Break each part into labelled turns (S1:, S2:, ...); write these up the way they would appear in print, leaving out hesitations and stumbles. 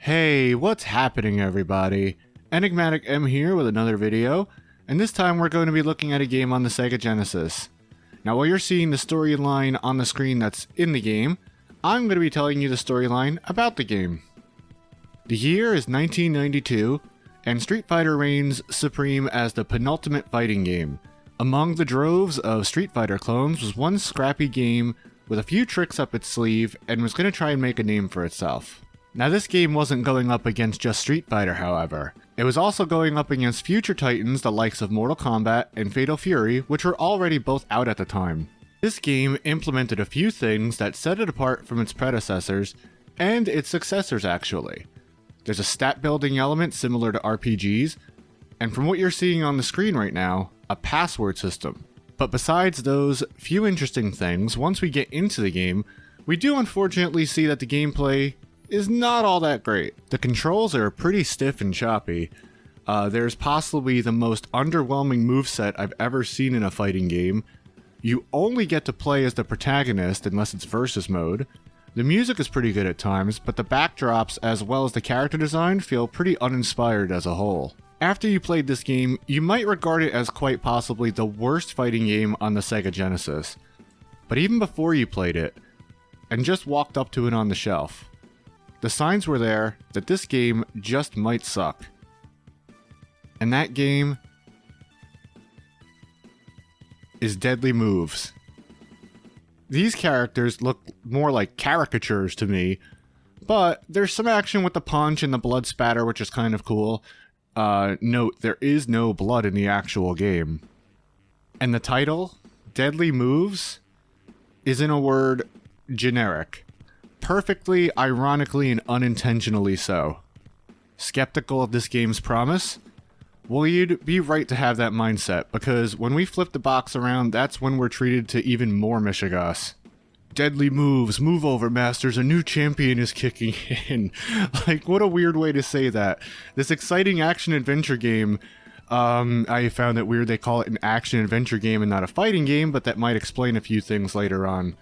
S1: Hey, what's happening everybody? Enigmatic M here with another video, and this time we're going to be looking at a game on the Sega Genesis. Now while you're seeing the storyline on the screen that's in the game, I'm going to be telling you the storyline about the game. The year is 1992, and Street Fighter reigns supreme as the penultimate fighting game. Among the droves of Street Fighter clones was one scrappy game with a few tricks up its sleeve and was going to try and make a name for itself. Now this game wasn't going up against just Street Fighter, however. It was also going up against future titans the likes of Mortal Kombat and Fatal Fury, which were already both out at the time. This game implemented a few things that set it apart from its predecessors, and its successors actually. There's a stat building element similar to RPGs, and from what you're seeing on the screen right now, a password system. But besides those few interesting things, once we get into the game, we do unfortunately see that the gameplay is not all that great. The controls are pretty stiff and choppy. There's possibly the most underwhelming moveset I've ever seen in a fighting game. You only get to play as the protagonist unless it's versus mode. The music is pretty good at times, but the backdrops as well as the character design feel pretty uninspired as a whole. After you played this game, you might regard it as quite possibly the worst fighting game on the Sega Genesis. But even before you played it, and just walked up to it on the shelf, the signs were there that this game just might suck. And that game is Deadly Moves. These characters look more like caricatures to me, but there's some action with the punch and the blood spatter, which is kind of cool. Note, there is no blood in the actual game. And the title, Deadly Moves, is in a word, generic. Perfectly, ironically, and unintentionally so. Skeptical of this game's promise? Well, you'd be right to have that mindset, because when we flip the box around, that's when we're treated to even more Mishigas. Deadly Moves, move over masters, a new champion is kicking in. Like, what a weird way to say that. This exciting action-adventure game, I found it weird they call it an action-adventure game and not a fighting game, but that might explain a few things later on.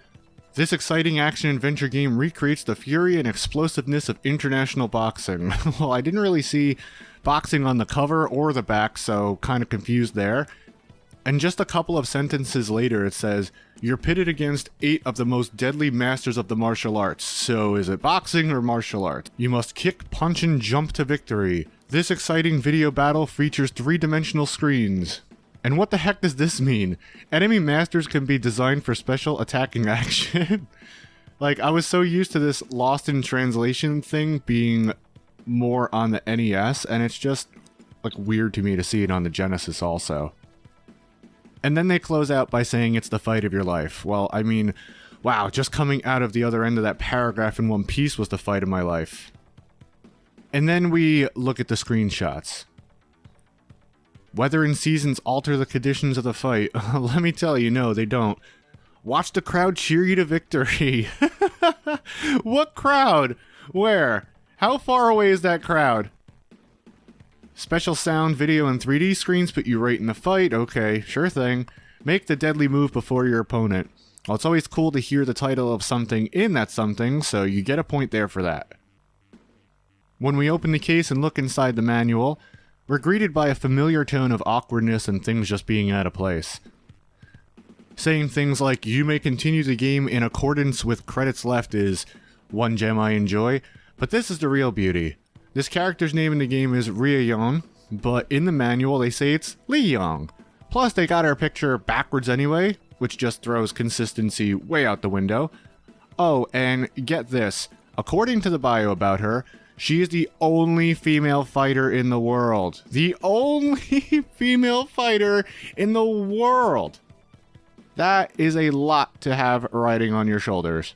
S1: This exciting action-adventure game recreates the fury and explosiveness of international boxing. Well, I didn't really see boxing on the cover or the back, so kind of confused there. And just a couple of sentences later it says, you're pitted against 8 of the most deadly masters of the martial arts. So is it boxing or martial arts? You must kick, punch, and jump to victory. This exciting video battle features 3-dimensional screens. And what the heck does this mean? Enemy masters can be designed for special attacking action? Like, I was so used to this lost in translation thing being more on the NES, and it's just, like, weird to me to see it on the Genesis also. And then they close out by saying it's the fight of your life. Well, I mean, wow, just coming out of the other end of that paragraph in one piece was the fight of my life. And then we look at the screenshots. Weather and seasons alter the conditions of the fight. Let me tell you, no, they don't. Watch the crowd cheer you to victory. What crowd? Where? How far away is that crowd? Special sound, video, and 3D screens put you right in the fight. Okay, sure thing. Make the deadly move before your opponent. Well, it's always cool to hear the title of something in that something, so you get a point there for that. When we open the case and look inside the manual, we're greeted by a familiar tone of awkwardness and things just being out of place. Saying things like, you may continue the game in accordance with credits left is one gem I enjoy, but this is the real beauty. This character's name in the game is Recon, but in the manual they say it's Leon. Plus they got our picture backwards anyway, which just throws consistency way out the window. Oh, and get this, according to the bio about her, she is the only female fighter in the world. The only female fighter in the world. That is a lot to have riding on your shoulders.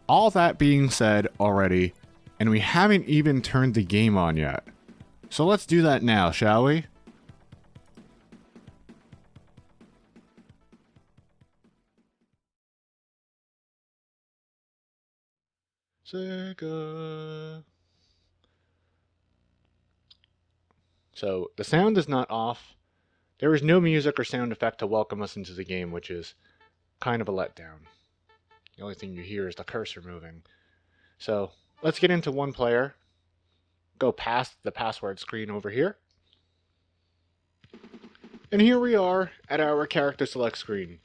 S1: All that being said already, and we haven't even turned the game on yet. So let's do that now, shall we? Sega. So the sound is not off. There is no music or sound effect to welcome us into the game, which is kind of a letdown. The only thing you hear is the cursor moving. So let's get into one player. Go past the password screen over here. And here we are at our character select screen.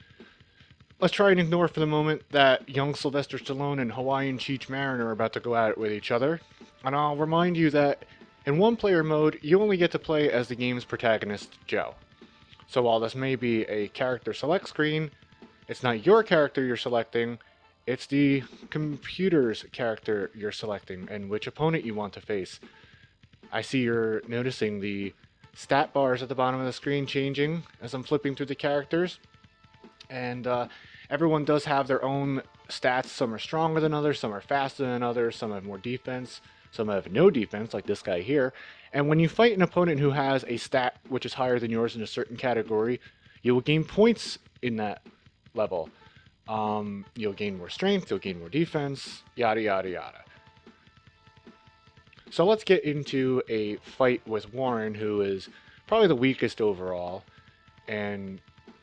S1: Let's try and ignore for the moment that young Sylvester Stallone and Hawaiian Cheech Marin are about to go at it with each other. And I'll remind you that in one-player mode, you only get to play as the game's protagonist, Joe. So while this may be a character select screen, it's not your character you're selecting, it's the computer's character you're selecting and which opponent you want to face. I see you're noticing the stat bars at the bottom of the screen changing as I'm flipping through the characters. And everyone does have their own stats. Some are stronger than others, some are faster than others, some have more defense, some have no defense, like this guy here. And when you fight an opponent who has a stat which is higher than yours in a certain category, you will gain points in that level. You'll gain more strength, you'll gain more defense, yada yada yada. So let's get into a fight with Warren, who is probably the weakest overall. And,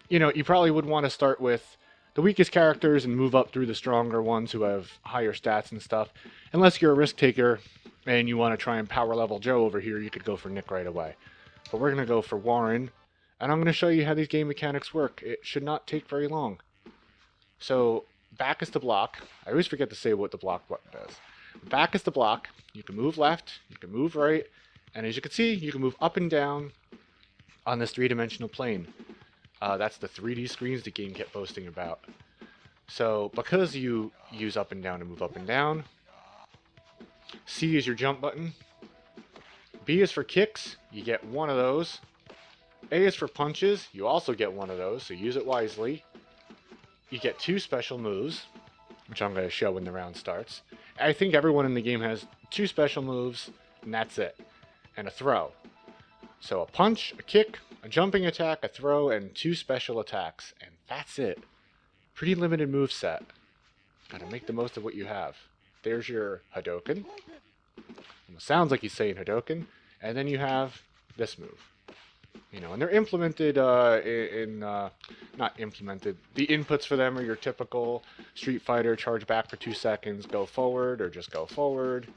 S1: you know, you probably would want to start with the weakest characters and move up through the stronger ones who have higher stats and stuff. Unless you're a risk taker and you want to try and power level Joe over here, you could go for Nick right away. But we're going to go for Warren, and I'm going to show you how these game mechanics work. It should not take very long. So, back is to block. I always forget to say what the block button does. Back is to block. You can move left, you can move right, and as you can see, you can move up and down on this three-dimensional plane. That's the 3D screens the game kept boasting about. So, because you use up and down to move up and down, C is your jump button. B is for kicks, you get one of those. A is for punches, you also get one of those, so use it wisely. You get 2 special moves, which I'm going to show when the round starts. I think everyone in the game has 2 special moves, and that's it. And a throw. So a punch, a kick, a jumping attack, a throw, and 2 special attacks. And that's it. Pretty limited move set. Gotta make the most of what you have. There's your Hadouken. Almost sounds like he's saying Hadouken. And then you have this move. You know, and they're implemented not implemented. The inputs for them are your typical Street Fighter, charge back for 2 seconds, go forward, or just go forward.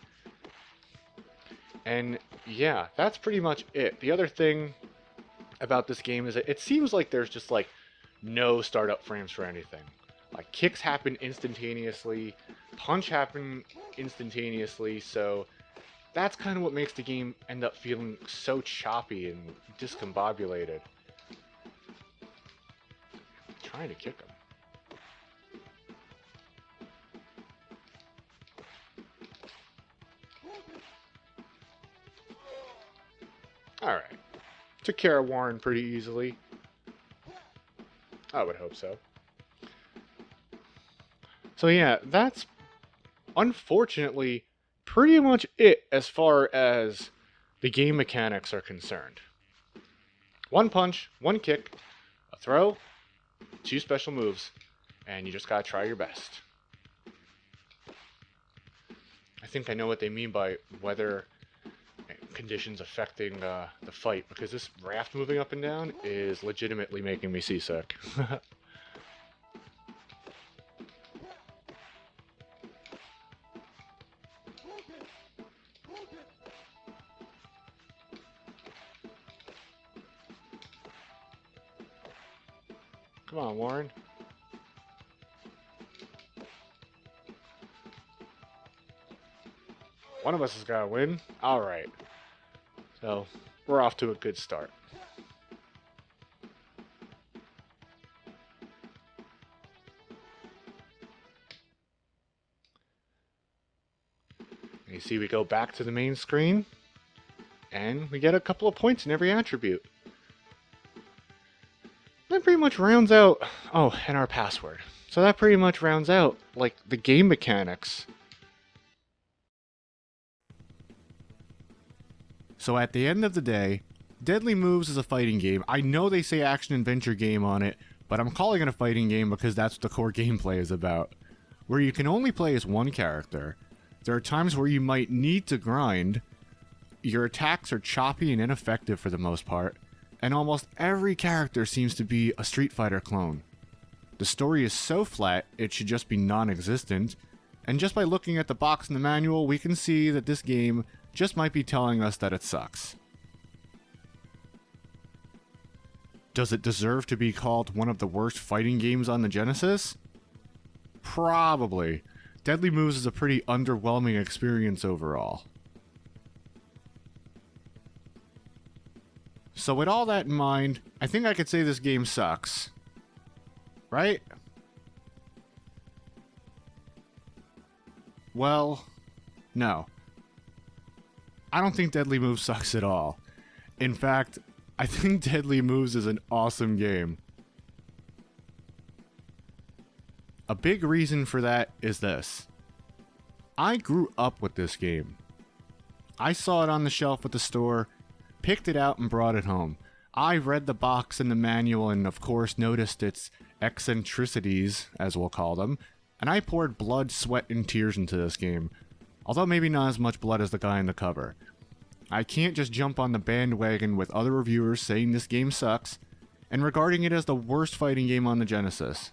S1: And yeah, that's pretty much it. The other thing about this game is that it seems like there's just like no startup frames for anything. Like kicks happen instantaneously, punch happen instantaneously, so that's kind of what makes the game end up feeling so choppy and discombobulated. I'm trying to kick him. Alright. Took care of Warren pretty easily. I would hope so. So yeah, that's unfortunately pretty much it as far as the game mechanics are concerned. 1 punch, 1 kick, a throw, 2 special moves, and you just gotta try your best. I think I know what they mean by weather conditions affecting the fight, because this raft moving up and down is legitimately making me seasick. Come on, Warren. One of us has got to win. Alright. So, we're off to a good start. And you see we go back to the main screen, and we get a couple of points in every attribute. That pretty much rounds out... Oh, and our password. So that pretty much rounds out, like, the game mechanics. So at the end of the day, Deadly Moves is a fighting game. I know they say action-adventure game on it, but I'm calling it a fighting game because that's what the core gameplay is about. Where you can only play as one character. There are times where you might need to grind. Your attacks are choppy and ineffective for the most part. And almost every character seems to be a Street Fighter clone. The story is so flat, it should just be non-existent, and just by looking at the box in the manual, we can see that this game just might be telling us that it sucks. Does it deserve to be called one of the worst fighting games on the Genesis? Probably. Deadly Moves is a pretty underwhelming experience overall. So with all that in mind, I think I could say this game sucks. Right? Well, no. I don't think Deadly Moves sucks at all. In fact, I think Deadly Moves is an awesome game. A big reason for that is this. I grew up with this game. I saw it on the shelf at the store, picked it out and brought it home. I read the box and the manual and of course noticed its eccentricities, as we'll call them, and I poured blood, sweat, and tears into this game. Although maybe not as much blood as the guy in the cover. I can't just jump on the bandwagon with other reviewers saying this game sucks, and regarding it as the worst fighting game on the Genesis.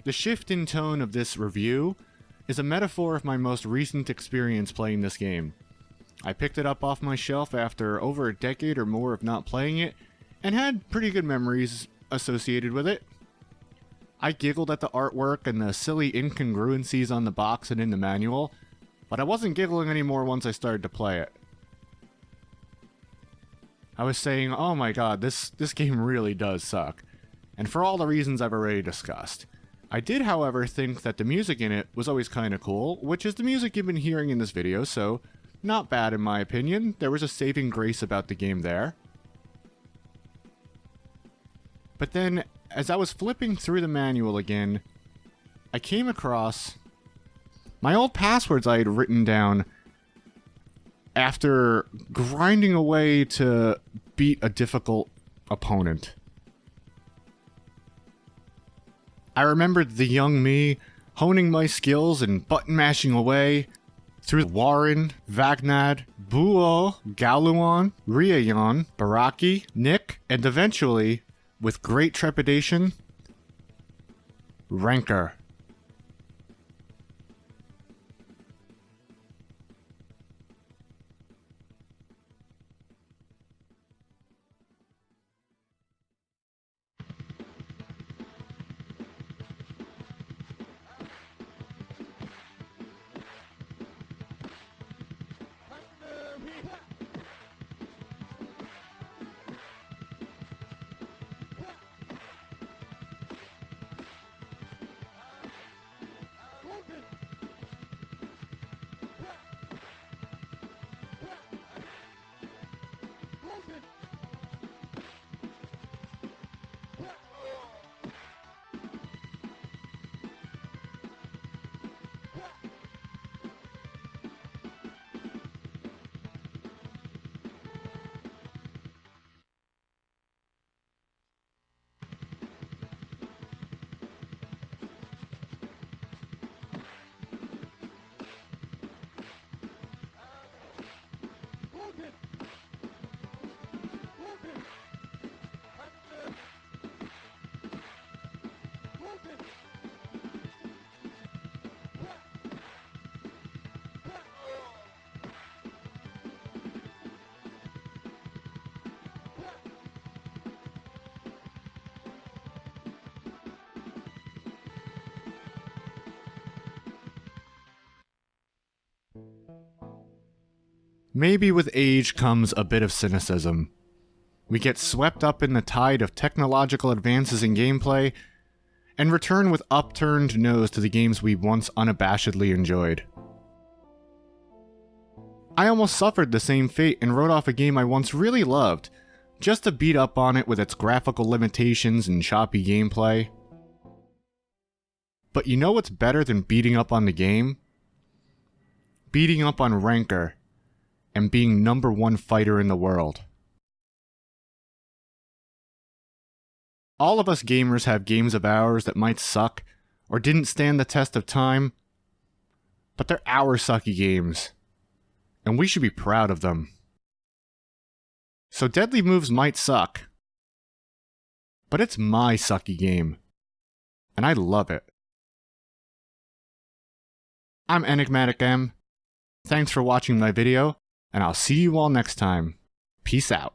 S1: The shift in tone of this review is a metaphor of my most recent experience playing this game. I picked it up off my shelf after over a decade or more of not playing it, and had pretty good memories associated with it. I giggled at the artwork and the silly incongruencies on the box and in the manual, but I wasn't giggling anymore once I started to play it. I was saying, oh my god, this game really does suck, and for all the reasons I've already discussed. I did, however, think that the music in it was always kinda cool, which is the music you've been hearing in this video, so not bad in my opinion. There was a saving grace about the game there. But then, as I was flipping through the manual again, I came across my old passwords I had written down after grinding away to beat a difficult opponent. I remembered the young me honing my skills and button mashing away through Warren, Vagnad, Buo, Galuon, Riayon, Baraki, Nick, and eventually, with great trepidation, Rancor. Maybe with age comes a bit of cynicism. We get swept up in the tide of technological advances in gameplay, and return with upturned nose to the games we once unabashedly enjoyed. I almost suffered the same fate and wrote off a game I once really loved, just to beat up on it with its graphical limitations and choppy gameplay. But you know what's better than beating up on the game? Beating up on Rancor, and being #1 fighter in the world. All of us gamers have games of ours that might suck, or didn't stand the test of time, but they're our sucky games, and we should be proud of them. So Deadly Moves might suck, but it's my sucky game. and I love it. I'm Enigmatic M. Thanks for watching my video, and I'll see you all next time. Peace out.